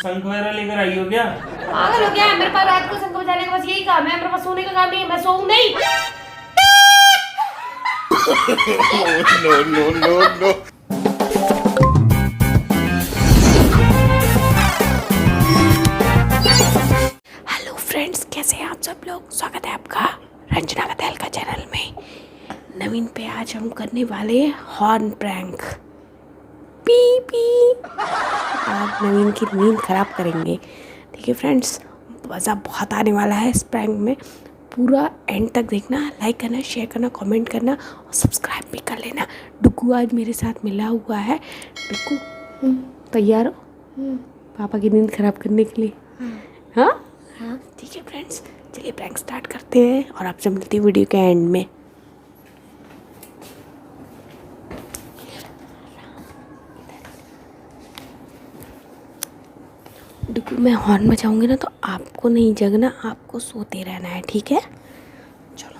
शंख वगैरह लेकर आई हो क्या? पागल हो क्या? मेरे पास रात को शंख बजाने का बस यही काम है। मेरे पास सोने का काम नहीं है। मैं सोऊं नहीं। No, no, no, no. Hello friends, कैसे हैं आप सब लोग? स्वागत है आपका रंजना का तहलका चैनल में। नवीन पे आज हम करने वाले हैं हॉर्न प्रैंक। P P. आज नवीन की नींद खराब करेंगे। ठीक है फ्रेंड्स, मज़ा बहुत आने वाला है इस प्रैंक में। पूरा एंड तक देखना, लाइक करना, शेयर करना, कमेंट करना और सब्सक्राइब भी कर लेना। डुग्गू आज मेरे साथ मिला हुआ है। डुग्गू तैयार हो पापा की नींद खराब करने के लिए? हाँ हाँ, ठीक है फ्रेंड्स, चलिए प्रैंक स्टार्ट करते हैं और आपसे मिलती है वीडियो के एंड में। डुग्गू, मैं हॉर्न बजाऊंगी ना तो आपको नहीं जगना, आपको सोते रहना है, ठीक है? चलो।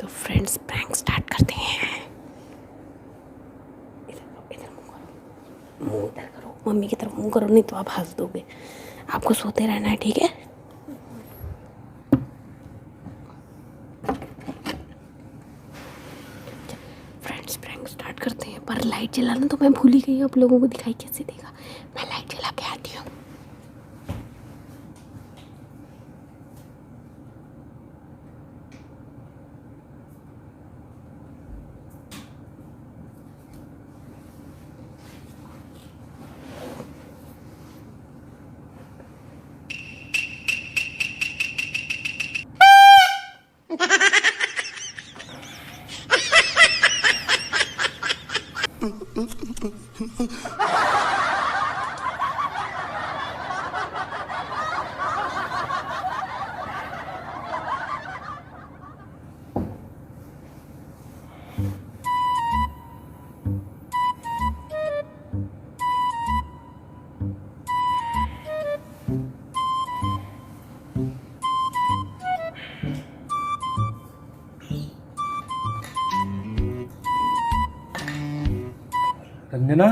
तो फ्रेंड्स, प्रैंक स्टार्ट करते हैं। इधर मुंह इधर करो, मम्मी की तरफ मुंह करो, नहीं तो आप हंस दोगे। आपको सोते रहना है, ठीक है? फ्रेंड्स, प्रैंक स्टार्ट करते हैं, पर लाइट जलाना तो मैं भूल ही गई। आप लोगों को दिखाई कैसे देगा? मैं लाइट जला के आती हूँ। Ranjana,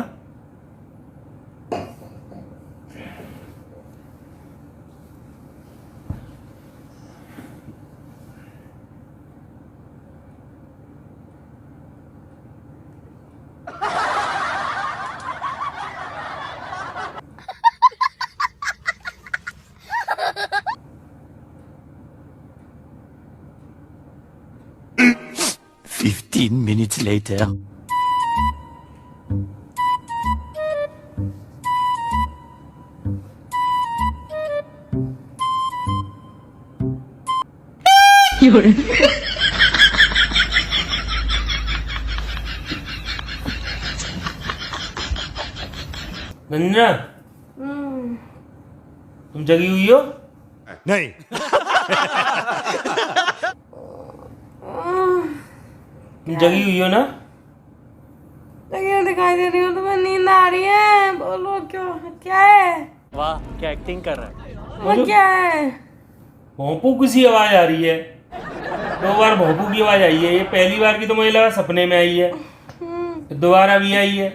Minutes later. रंजना, तुम जगी हुई हो? नहीं. तुम जगी हुई हो ना? क्यों दिखाई दे रही हो? तुम्हें नींद आ रही है? बोलो क्यों, क्या है? वाह, क्या एक्टिंग कर रहा है। वो क्या है? भोंपू किसी आवाज आ रही है। 2 बार भोंपू की आवाज आई है। ये पहली बार की तो मुझे लगा सपने में आई है, फिर दोबारा भी आई है।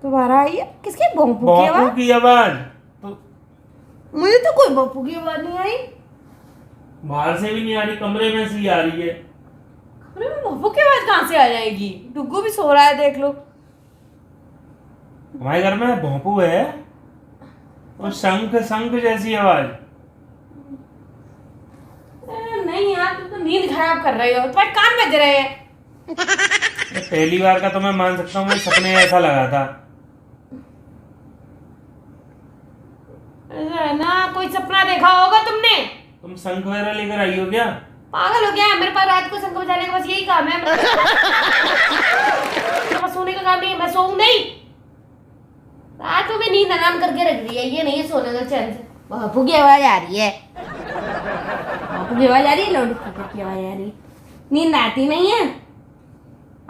दोबारा आई है? किसकी? भोंपू की भोंपू आवाज? की आवाज तो मुझे तो कोई भोंपू की आवाज नहीं आई। बाहर से भी नहीं आ रही, कमरे में से ही आ रही है। अरे भोंपू की आवाज कहाँ से आ जाएगी? डुग्गू भी सो रहा है, देख लो। हमारे घर में भोंपू है और शंख शंख जैसी आवाज। नहीं यार, तुम तो नींद खराब कर रहे हो, तुम्हारे कान बज रहे हैं। ये पहली बार का तो मैं मान सकता हूँ, मुझे सपने में ऐसा लगा था। ऐसा है ना, कोई सपना देखा होगा तुमने। तुम शंख वगैरह लेकर आई हो क्या? पागल हो क्या? मेरे पास रात को शंख बजाने का बस यही काम है। मेरे पास सोने का काम नहीं है। मैं सोऊं नहीं। रात में नींद आराम करके रख दी है, ये नहीं है सोने का चैन से। बापू की आवाज आ रही है। बापू की आवाज आ रही है, लाउड स्पीकर की आवाज आ रही है। नींद आती नहीं है,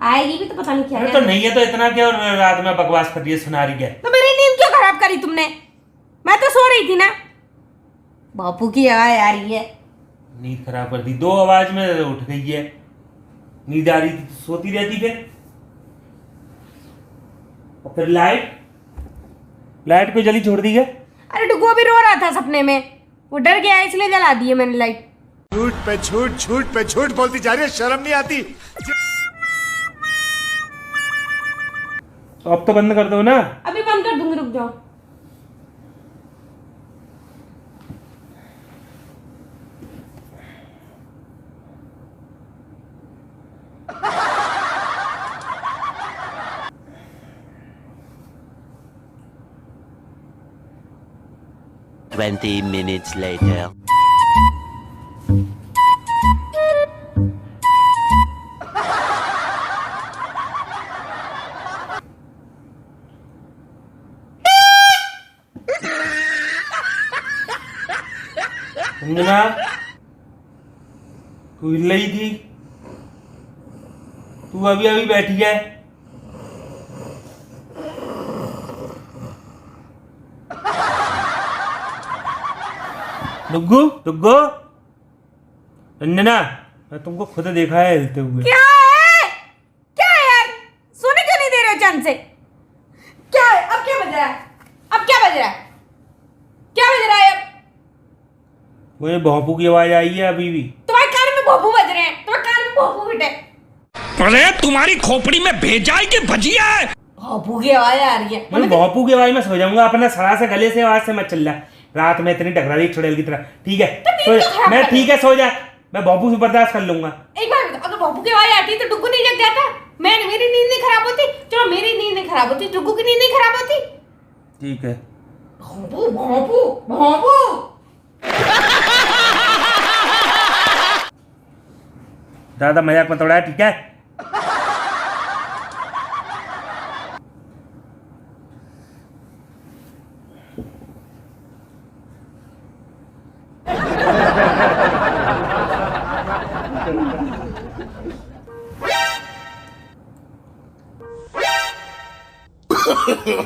आएगी भी तो पता नहीं क्या। तो नहीं है तो इतना क्या रात में बकवास कर रही है, सुना रही है? तो मेरी नींद क्यों खराब करी तुमने? मैं तो सो रही थी ना। बापू की आवाज आ रही है। नींद खराब कर दी, 2 आवाज में उठ गई है। नींद आ रही थी तो सोती रहती फिर। और फिर लाइट को जली छोड़ दी है। अरे डुगू अभी रो रहा था सपने में, वो डर गया इसलिए जला दी है मैंने लाइट। झूठ पे झूठ बोलती जा रही है, शर्म नहीं आती। तो अब तो बंद कर दो ना। अभी बंद कर दूंगी, रुक जाओ। Twenty minutes later. अंजना, तू हिल रही थी, तू अभी अभी बैठी है। डुग्गू डुग्गू, अंजना, मैं तुमको खुद देखा है हिलते हुए। क्या है? क्या है यार, सोने क्यों नहीं दे रहे हो चैन से? क्या है? अब क्या बज रहा है? अब क्या बज रहा है? क्या बज रहा है अब? मुझे भौंपू की आवाज आई है अभी भी। तुम्हारे कान में भोंपू बज रहे हैं, तुम्हारे कान में भोंपू फिटे। अरे तुम्हारी खोपड़ी में भेजा है कि भजिया है? भोंपू की आवाज आ रही है। मैं भौंपू की आवाज में सो जाऊंगा, अपना सड़ा से गले से आवाज से मत चल रहा। रात में इतनी टकरा रही चुड़ैल की तरह। ठीक है सो जा, मैं ठीक है सो जा, मैं भौंपू से बर्दाश्त कर लूंगा। एक बार बताओ, अगर भोंपू की आवाज आती तो डुग्गू नहीं जग जाता? मेरी नींद नहीं खराब होती? चलो मेरी नींद नहीं खराब होती, डुग्गू की नींद नहीं खराब होती? ठीक है। भोंपू भोंपू भोंपू। ज्यादा मजाक मत उड़ाया, ठीक है?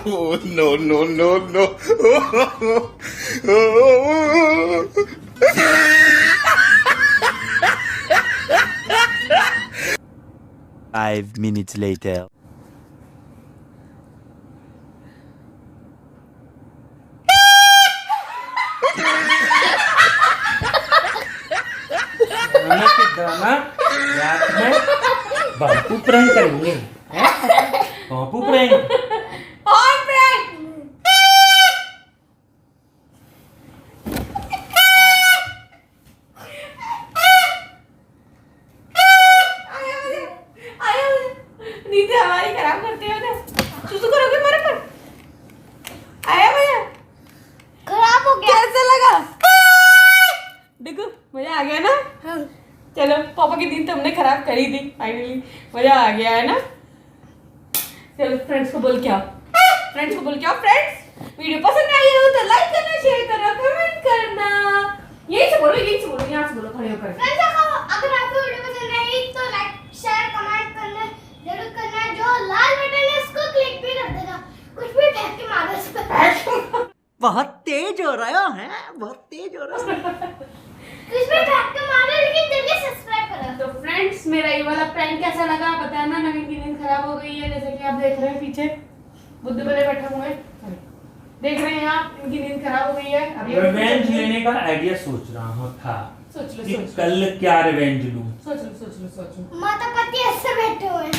Oh, no. 5 minutes later. रात में भौंपू प्रैंक करेंगे, भौंपू प्रैंक। और प्रैंक। नींद हमारी खराब करते हो ना, सुसु करोगे मेरे पर? आया भैया, खराब हो गया। कैसे लगा? देखो मजा आ गया ना? हाँ। चलो पापा की नींद तो हमने खराब करी थी, फाइनली मजा आ गया है ना? चलो फ्रेंड्स को बोल के आओ, फ्रेंड्स को बोल के आओ। फ्रेंड्स वीडियो पसंद आई हो तो लाइक करना, शेयर करना, कमेंट करना। यही से बोलो, यहाँ से बोलो खड़े होकर। फ्रेंड्स अगर आपको वीडियो पसंद आई तो लाइक शेयर कमेंट करना जरूर करना। जो लाल बटन है उसको क्लिक भी कर देना, कुछ भी फेंक के मारो उस पर। बहुत तेज हो रहा है, बहुत तेज हो रहा है। कुछ भी फेंक के मारो, लेकिन जल्दी सब्सक्राइब करो। तो फ्रेंड्स मेरा ये वाला प्रैंक कैसा लगा बताना। नवीन की नींद खराब हो गई है, जैसे कि आप देख रहे हैं पीछे बुद्धू बड़े बैठे हुए हैं, देख रहे हैं आप, इनकी नींद खराब हो गई है। अभी रिवेंज लेने का आइडिया सोच रहा हूँ था सोच लो कि कल क्या रिवेंज लूं। सोच लो। माता पति ऐसे बैठे हुए हैं।